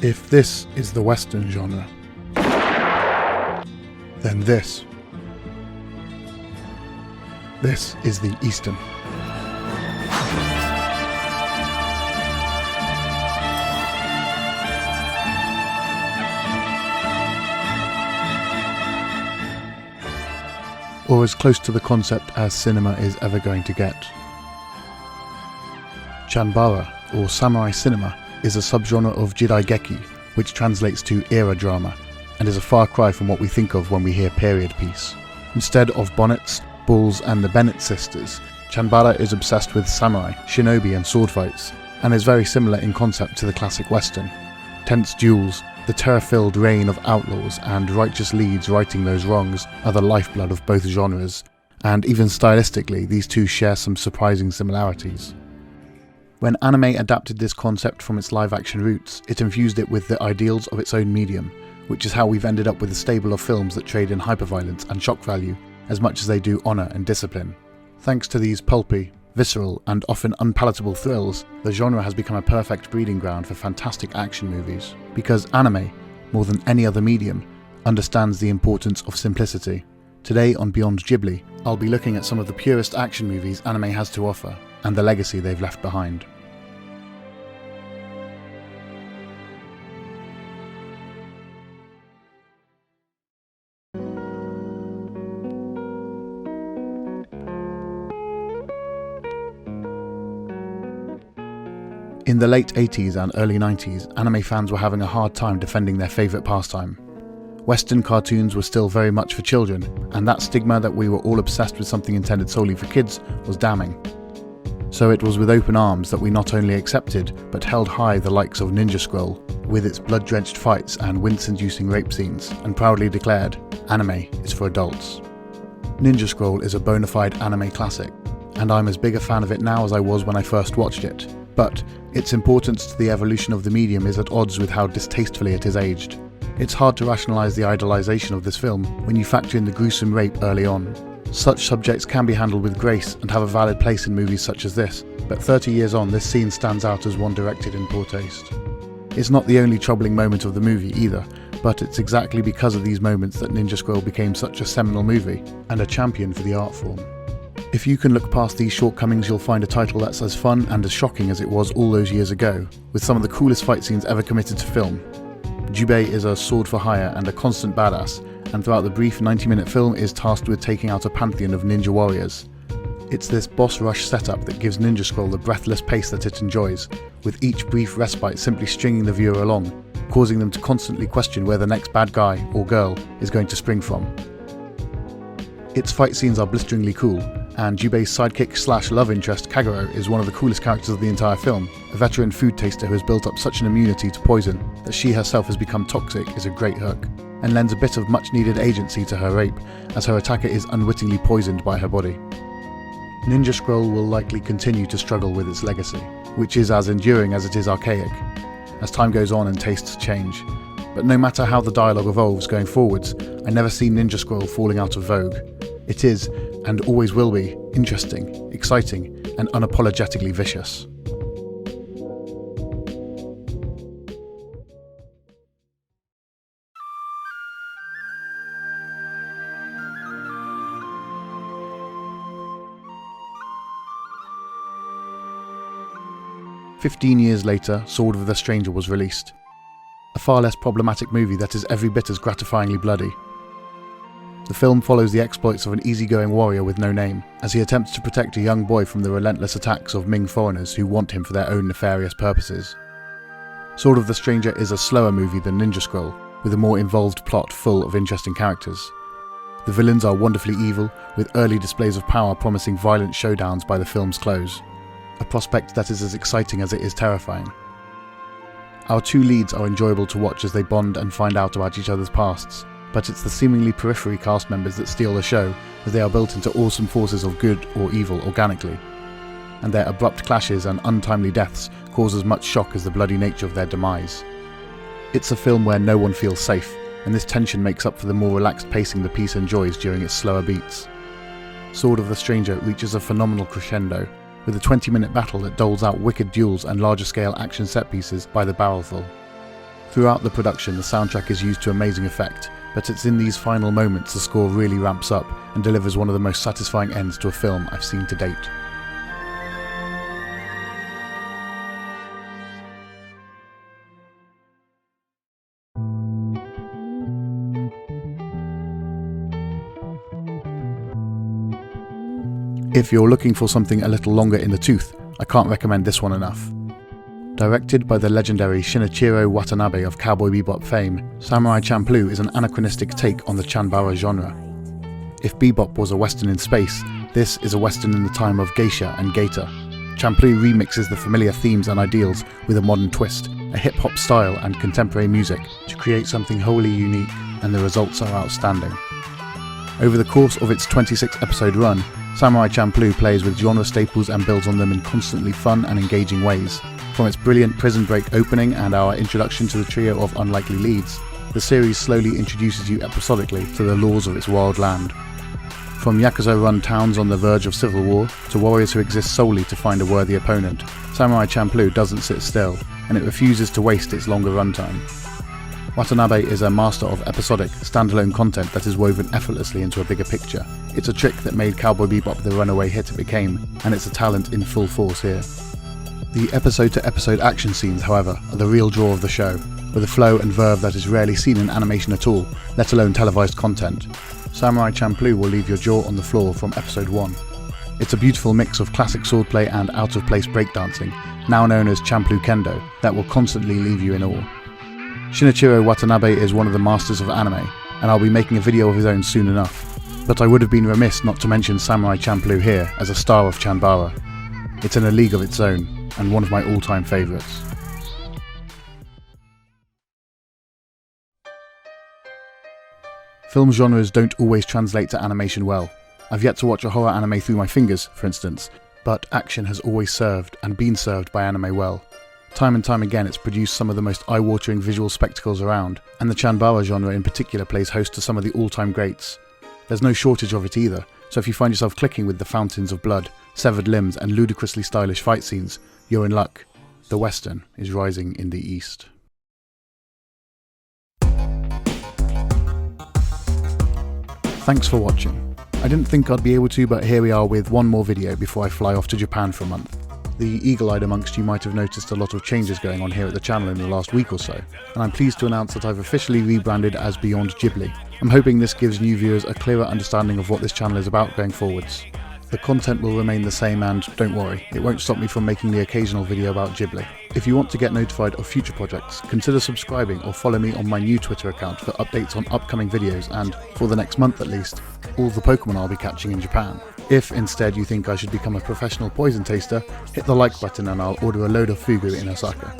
If this is the Western genre, then this is the Eastern. Or as close to the concept as cinema is ever going to get. Chanbara, or samurai cinema, is a subgenre of jidaigeki, which translates to era drama, and is a far cry from what we think of when we hear period piece. Instead of bonnets, bulls and the Bennett sisters, Chanbara is obsessed with samurai, shinobi and swordfights, and is very similar in concept to the classic western. Tense duels, the terror-filled reign of outlaws, and righteous leads righting those wrongs are the lifeblood of both genres, and even stylistically these two share some surprising similarities. When anime adapted this concept from its live-action roots, it infused it with the ideals of its own medium, which is how we've ended up with a stable of films that trade in hyperviolence and shock value as much as they do honour and discipline. Thanks to these pulpy, visceral and often unpalatable thrills, the genre has become a perfect breeding ground for fantastic action movies, because anime, more than any other medium, understands the importance of simplicity. Today on Beyond Ghibli, I'll be looking at some of the purest action movies anime has to offer, and the legacy they've left behind. In the late 80s and early 90s, anime fans were having a hard time defending their favourite pastime. Western cartoons were still very much for children, and that stigma that we were all obsessed with something intended solely for kids was damning. So it was with open arms that we not only accepted, but held high the likes of Ninja Scroll, with its blood-drenched fights and wince-inducing rape scenes, and proudly declared, anime is for adults. Ninja Scroll is a bona fide anime classic, and I'm as big a fan of it now as I was when I first watched it. But its importance to the evolution of the medium is at odds with how distastefully it is aged. It's hard to rationalise the idolisation of this film when you factor in the gruesome rape early on. Such subjects can be handled with grace and have a valid place in movies such as this, but 30 years on this scene stands out as one directed in poor taste. It's not the only troubling moment of the movie either, but it's exactly because of these moments that Ninja Scroll became such a seminal movie, and a champion for the art form. If you can look past these shortcomings, you'll find a title that's as fun and as shocking as it was all those years ago, with some of the coolest fight scenes ever committed to film. Jubei is a sword for hire and a constant badass, and throughout the brief 90-minute film is tasked with taking out a pantheon of ninja warriors. It's this boss rush setup that gives Ninja Scroll the breathless pace that it enjoys, with each brief respite simply stringing the viewer along, causing them to constantly question where the next bad guy or girl is going to spring from. Its fight scenes are blisteringly cool, and Jubei's sidekick/love interest Kagero is one of the coolest characters of the entire film. A veteran food taster who has built up such an immunity to poison that she herself has become toxic is a great hook, and lends a bit of much needed agency to her rape, as her attacker is unwittingly poisoned by her body. Ninja Scroll will likely continue to struggle with its legacy, which is as enduring as it is archaic, as time goes on and tastes change. But no matter how the dialogue evolves going forwards, I never see Ninja Scroll falling out of vogue. It is, and always will be, interesting, exciting, and unapologetically vicious. "15 years later, Sword of the Stranger was released. A far less problematic movie that is every bit as gratifyingly bloody. The film follows the exploits of an easygoing warrior with no name, as he attempts to protect a young boy from the relentless attacks of Ming foreigners who want him for their own nefarious purposes. Sword of the Stranger is a slower movie than Ninja Scroll, with a more involved plot full of interesting characters. The villains are wonderfully evil, with early displays of power promising violent showdowns by the film's close, a prospect that is as exciting as it is terrifying. Our two leads are enjoyable to watch as they bond and find out about each other's pasts, but it's the seemingly periphery cast members that steal the show, as they are built into awesome forces of good or evil organically, and their abrupt clashes and untimely deaths cause as much shock as the bloody nature of their demise. It's a film where no one feels safe, and this tension makes up for the more relaxed pacing the piece enjoys during its slower beats. Sword of the Stranger reaches a phenomenal crescendo, with a 20-minute battle that doles out wicked duels and larger-scale action set-pieces by the barrelful. Throughout the production, the soundtrack is used to amazing effect, but it's in these final moments the score really ramps up and delivers one of the most satisfying ends to a film I've seen to date. If you're looking for something a little longer in the tooth, I can't recommend this one enough. Directed by the legendary Shinichiro Watanabe of Cowboy Bebop fame, Samurai Champloo is an anachronistic take on the Chanbara genre. If Bebop was a western in space, this is a western in the time of geisha and gator. Champloo remixes the familiar themes and ideals with a modern twist, a hip-hop style and contemporary music to create something wholly unique, and the results are outstanding. Over the course of its 26-episode run, Samurai Champloo plays with genre staples and builds on them in constantly fun and engaging ways. From its brilliant prison break opening and our introduction to the trio of unlikely leads, the series slowly introduces you episodically to the laws of its wild land. From Yakuza-run towns on the verge of civil war to warriors who exist solely to find a worthy opponent, Samurai Champloo doesn't sit still, and it refuses to waste its longer runtime. Watanabe is a master of episodic, standalone content that is woven effortlessly into a bigger picture. It's a trick that made Cowboy Bebop the runaway hit it became, and it's a talent in full force here. The episode-to-episode action scenes, however, are the real draw of the show, with a flow and verve that is rarely seen in animation at all, let alone televised content. Samurai Champloo will leave your jaw on the floor from episode 1. It's a beautiful mix of classic swordplay and out-of-place breakdancing, now known as Champloo Kendo, that will constantly leave you in awe. Shinichiro Watanabe is one of the masters of anime, and I'll be making a video of his own soon enough. But I would have been remiss not to mention Samurai Champloo here as a star of Chanbara. It's in a league of its own, and one of my all-time favourites. Film genres don't always translate to animation well. I've yet to watch a horror anime through my fingers, for instance, but action has always served and been served by anime well. Time and time again it's produced some of the most eye-watering visual spectacles around, and the Chanbara genre in particular plays host to some of the all-time greats. There's no shortage of it either, so if you find yourself clicking with the fountains of blood, severed limbs and ludicrously stylish fight scenes, you're in luck. The Western is rising in the East. Thanks for watching. I didn't think I'd be able to, but here we are with one more video before I fly off to Japan for a month. The eagle-eyed amongst you might have noticed a lot of changes going on here at the channel in the last week or so, and I'm pleased to announce that I've officially rebranded as Beyond Ghibli. I'm hoping this gives new viewers a clearer understanding of what this channel is about going forwards. The content will remain the same and, don't worry, it won't stop me from making the occasional video about Ghibli. If you want to get notified of future projects, consider subscribing or follow me on my new Twitter account for updates on upcoming videos and, for the next month at least, all the Pokemon I'll be catching in Japan. If instead you think I should become a professional poison taster, hit the like button and I'll order a load of fugu in Osaka.